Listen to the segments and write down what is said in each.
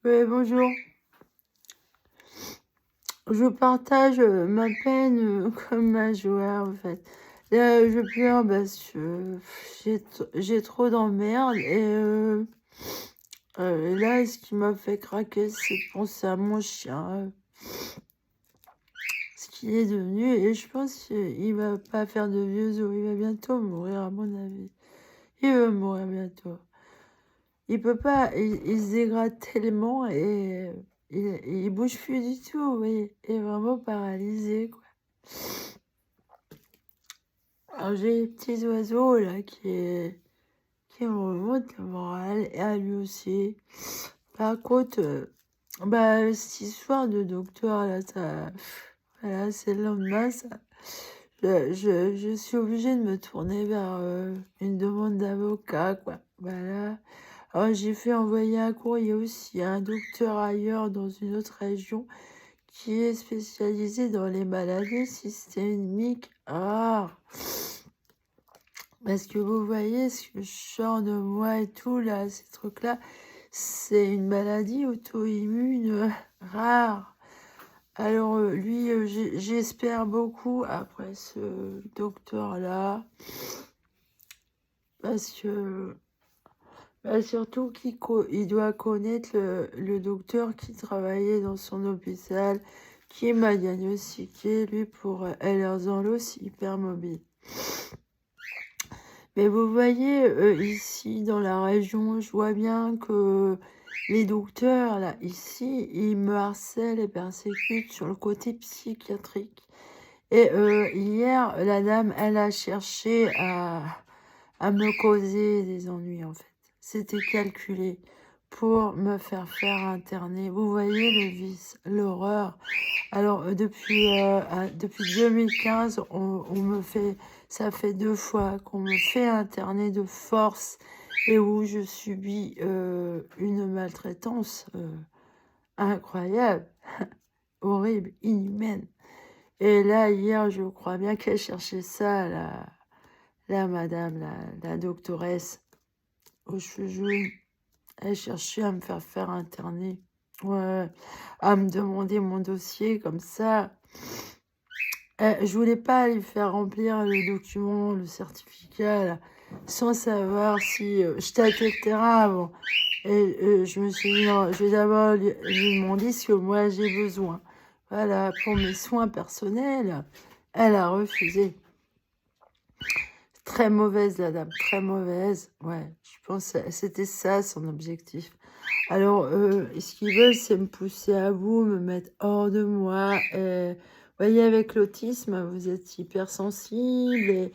Oui, bonjour. Je partage ma peine comme ma joie, en fait. Là, je pleure parce que j'ai trop d'emmerdes et là, ce qui m'a fait craquer, c'est de penser à mon chien, ce qu'il est devenu. Et je pense qu'il va pas faire de vieux os, il va bientôt mourir, à mon avis. Il va mourir bientôt. Il peut pas, il se dégrade tellement et il bouge plus du tout, oui. Il est vraiment paralysé, quoi. Alors j'ai les petits oiseaux là qui me remontent le moral et à lui aussi. Par contre, cette histoire de docteur là, voilà, c'est le lendemain, ça. Je suis obligée de me tourner vers une demande d'avocat, quoi. Voilà. Alors j'ai fait envoyer un courrier aussi à un docteur ailleurs dans une autre région qui est spécialisé dans les maladies systémiques rares. Parce que vous voyez ce que je sors de moi et tout, là, ces trucs-là, c'est une maladie auto-immune rare. Alors, lui, j'espère beaucoup après ce docteur-là, parce que, surtout il doit connaître le docteur qui travaillait dans son hôpital, qui m'a diagnostiqué, lui, pour Ehlers-Danlos hypermobile. Mais vous voyez, ici, dans la région, je vois bien que les docteurs, là, ici, ils me harcèlent et persécutent sur le côté psychiatrique. Et hier, la dame, elle a cherché à me causer des ennuis, en fait. C'était calculé pour me faire interner. Vous voyez le vice, l'horreur. Alors, depuis 2015, on me fait, ça fait 2 fois qu'on me fait interner de force et où je subis une maltraitance incroyable, horrible, inhumaine. Et là, hier, je crois bien qu'elle cherchait ça, la madame, la doctoresse aux cheveux jaunes. Elle cherchait à me faire interner. Ouais, à me demander mon dossier comme ça. Je voulais pas lui faire remplir le document, le certificat, là, sans savoir si je tâtais le terrain avant. Et je me suis dit, non, je vais d'abord lui demander ce que moi j'ai besoin. Voilà, pour mes soins personnels, elle a refusé. Très mauvaise, la dame, très mauvaise. Ouais, je pense que c'était ça son objectif. Alors, ce qu'ils veulent, c'est me pousser à bout, me mettre hors de moi. Vous voyez, avec l'autisme, vous êtes hypersensible. Et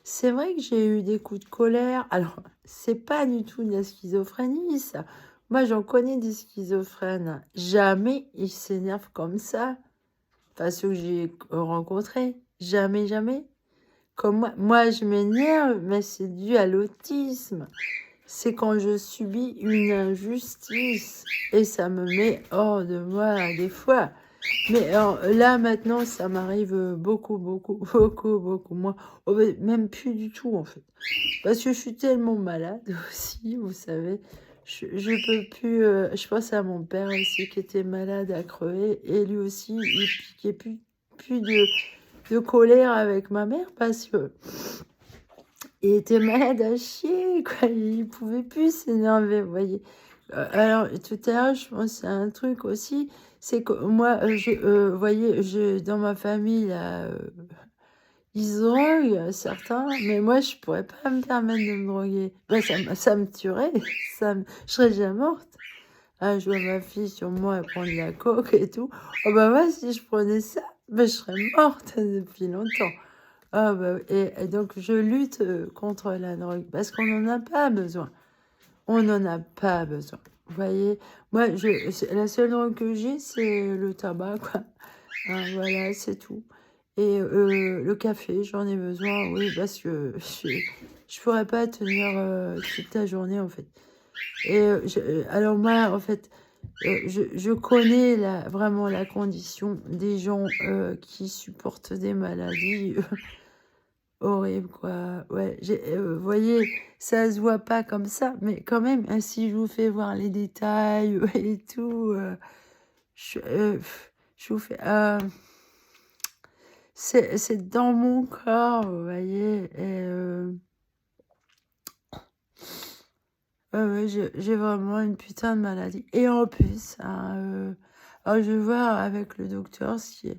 c'est vrai que j'ai eu des coups de colère. Alors, c'est pas du tout de la schizophrénie, ça. Moi, j'en connais des schizophrènes. Jamais ils s'énervent comme ça. Enfin, ceux que j'ai rencontrés. Jamais, jamais. Comme moi je m'énerve, mais c'est dû à l'autisme. C'est quand je subis une injustice et ça me met hors de moi des fois. Mais alors, là, maintenant, ça m'arrive beaucoup, beaucoup, beaucoup, beaucoup moins. Oh, mais même plus du tout, en fait. Parce que je suis tellement malade aussi, vous savez. Je peux plus... je pense à mon père aussi qui était malade à crever. Et lui aussi, il piquait plus de colère avec ma mère parce que il était malade à chier, quoi. Il pouvait plus s'énerver, vous voyez. Alors, tout à l'heure, je pense à un truc aussi, c'est que moi, vous voyez, dans ma famille, là, ils se droguent, certains, mais moi, je pourrais pas me permettre de me droguer. Ben, ça me tuerait, je serais déjà morte. Ah, je vois ma fille sur moi, elle prend de la coke et tout. Oh bah moi, si je prenais ça, ben, je serais morte depuis longtemps. Ah bah, et donc, je lutte contre la drogue parce qu'on n'en a pas besoin. On n'en a pas besoin. Vous voyez, moi, la seule drogue que j'ai, c'est le tabac, quoi. Ah, voilà, c'est tout. Et le café, j'en ai besoin, oui, parce que je pourrais pas tenir toute la journée, en fait. Et alors moi, en fait, je connais vraiment la condition des gens qui supportent des maladies horrible, quoi. Ouais, vous voyez, ça se voit pas comme ça, mais quand même, si je vous fais voir les détails et tout, je vous fais... c'est dans mon corps, vous voyez, et... ouais, j'ai vraiment une putain de maladie. Et en plus, hein, alors je vais voir avec le docteur s'il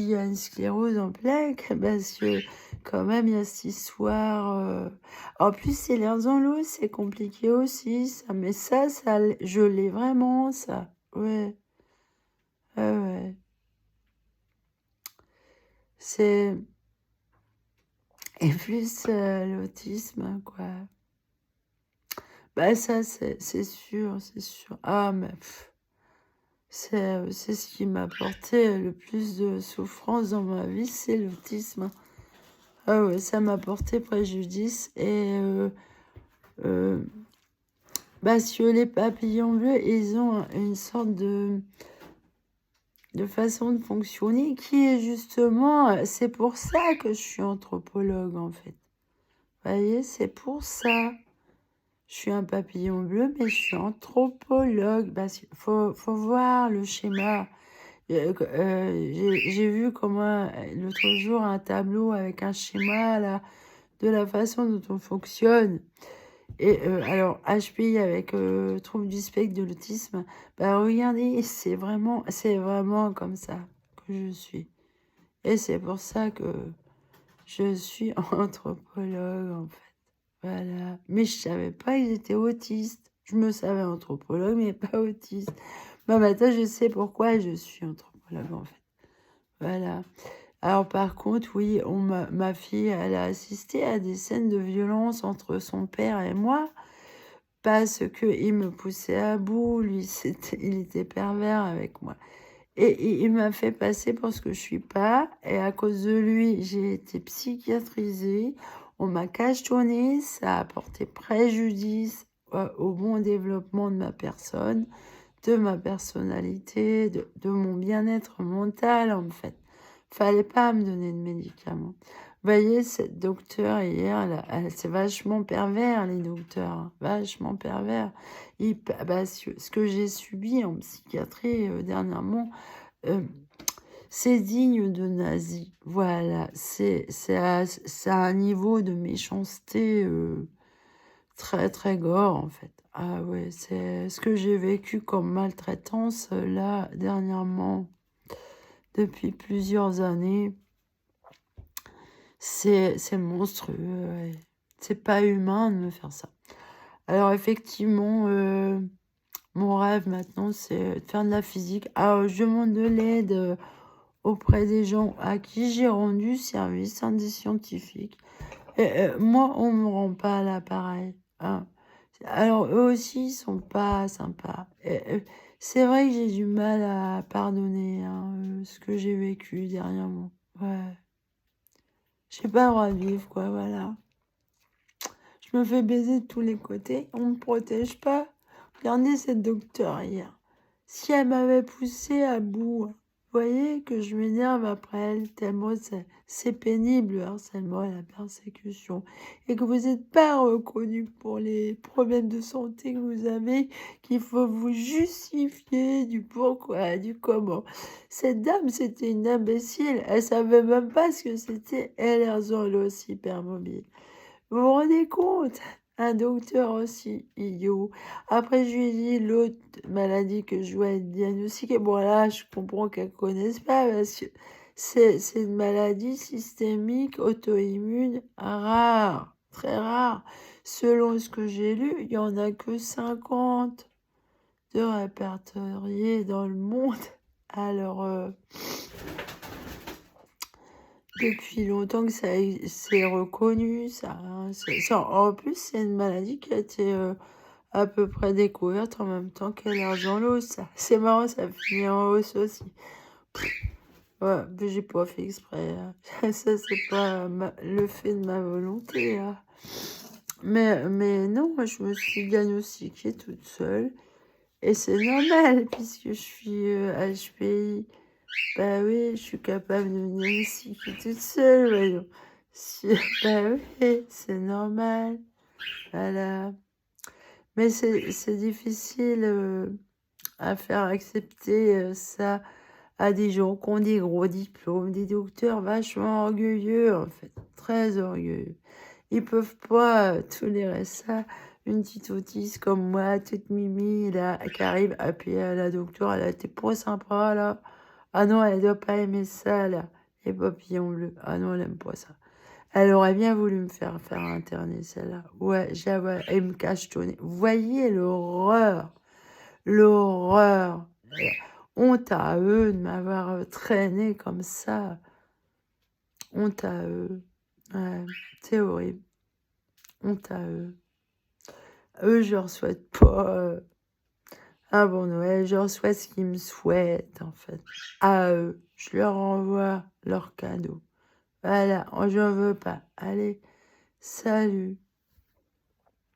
y a une sclérose en plaques, parce que quand même, il y a cette histoire. En plus, c'est l'air dans l'eau, c'est compliqué aussi, ça. Mais je l'ai vraiment, ça. Ouais, ouais, ouais. C'est... Et plus l'autisme, quoi. Bah ça, c'est sûr, c'est sûr. Ah, mais... C'est ce qui m'a apporté le plus de souffrance dans ma vie, c'est l'autisme. Ah ouais, ça m'a porté préjudice. Et parce que les papillons bleus, ils ont une sorte de façon de fonctionner qui est justement... C'est pour ça que je suis anthropologue, en fait. Vous voyez, c'est pour ça. Je suis un papillon bleu, mais je suis anthropologue. Parce qu'il faut voir le schéma. J'ai vu comment l'autre jour un tableau avec un schéma là, de la façon dont on fonctionne. Et alors HPI avec trouble du spectre de l'autisme, bah regardez, c'est vraiment comme ça que je suis. Et c'est pour ça que je suis anthropologue en fait. Voilà. Mais je savais pas que j'étais autiste. Je me savais anthropologue, mais pas autiste. Bah maintenant, je sais pourquoi je suis anthropologue en fait. Voilà. Alors par contre, oui, ma fille, elle a assisté à des scènes de violence entre son père et moi parce que il me poussait à bout, lui, il était pervers avec moi. Et il m'a fait passer pour ce que je suis pas. Et à cause de lui, j'ai été psychiatrisée. On m'a cachetonné. Ça a porté préjudice au bon développement de ma personne, de ma personnalité, de mon bien-être mental, en fait. Fallait pas me donner de médicaments. Vous voyez, cette docteur hier, c'est vachement pervers, les docteurs, hein, vachement pervers. Ce que j'ai subi en psychiatrie dernièrement, euh, c'est digne de nazi. Voilà, c'est à un niveau de méchanceté très très gore en fait. Ah ouais, c'est ce que j'ai vécu comme maltraitance là dernièrement depuis plusieurs années. C'est monstrueux, ouais. C'est pas humain de me faire ça. Alors effectivement, mon rêve maintenant, c'est de faire de la physique. Alors je demande de l'aide auprès des gens à qui j'ai rendu service, hein, des scientifiques. Et, moi, on me rend pas l'appareil. Hein. Alors eux aussi, ils sont pas sympas. C'est vrai que j'ai du mal à pardonner hein, ce que j'ai vécu dernièrement. Ouais. J'ai pas le droit de vivre, quoi, voilà. Je me fais baiser de tous les côtés, on me protège pas. Regardez cette docteure hier. Si elle m'avait poussé à bout, vous voyez que je m'énerve après elle, tellement c'est pénible le harcèlement et la persécution. Et que vous n'êtes pas reconnu pour les problèmes de santé que vous avez, qu'il faut vous justifier du pourquoi, du comment. Cette dame, c'était une imbécile. Elle savait même pas ce que c'était LR hypermobile. Vous vous rendez compte? Un docteur aussi idiot. Après, je lui ai dit l'autre maladie que je dois être diagnostiquée. Bon, là, je comprends qu'elle ne connaisse pas parce que c'est une maladie systémique, auto-immune, rare, très rare. Selon ce que j'ai lu, il n'y en a que 50 de répertoriés dans le monde. Alors, depuis longtemps que c'est reconnu, ça, hein, en plus, c'est une maladie qui a été à peu près découverte en même temps que l'argent l'os. C'est marrant, ça finit en hausse aussi. Ouais, mais j'ai pas fait exprès. Hein. Ça, c'est pas le fait de ma volonté. Hein. Mais non, moi, je me suis diagnostiquée toute seule. Et c'est normal, puisque je suis HPI. Bah oui, je suis capable de venir ici toute seule, voyons. Si, bah oui, c'est normal. Voilà. Mais c'est difficile à faire accepter ça à des gens qui ont des gros diplômes, des docteurs vachement orgueilleux, en fait, très orgueilleux. Ils peuvent pas tolérer ça. Une petite autiste comme moi, toute mimi, là, qui arrive, à puis la docteure, elle a été pas sympa, là. Ah non, elle doit pas aimer ça, là, les papillons bleus. Ah non, elle aime pas ça. Elle aurait bien voulu me faire interner, celle-là. Ouais, j'avais, elle me cachetonnait. Vous voyez l'horreur, l'horreur. Honte à eux de m'avoir traîné comme ça. Honte à eux. Ouais, c'est horrible. Honte à eux. Eux, je leur souhaite pas un bon Noël. Je leur souhaite ce qu'ils me souhaitent, en fait. À eux. Je leur envoie leurs cadeaux. Voilà, j'en veux pas. Allez, salut.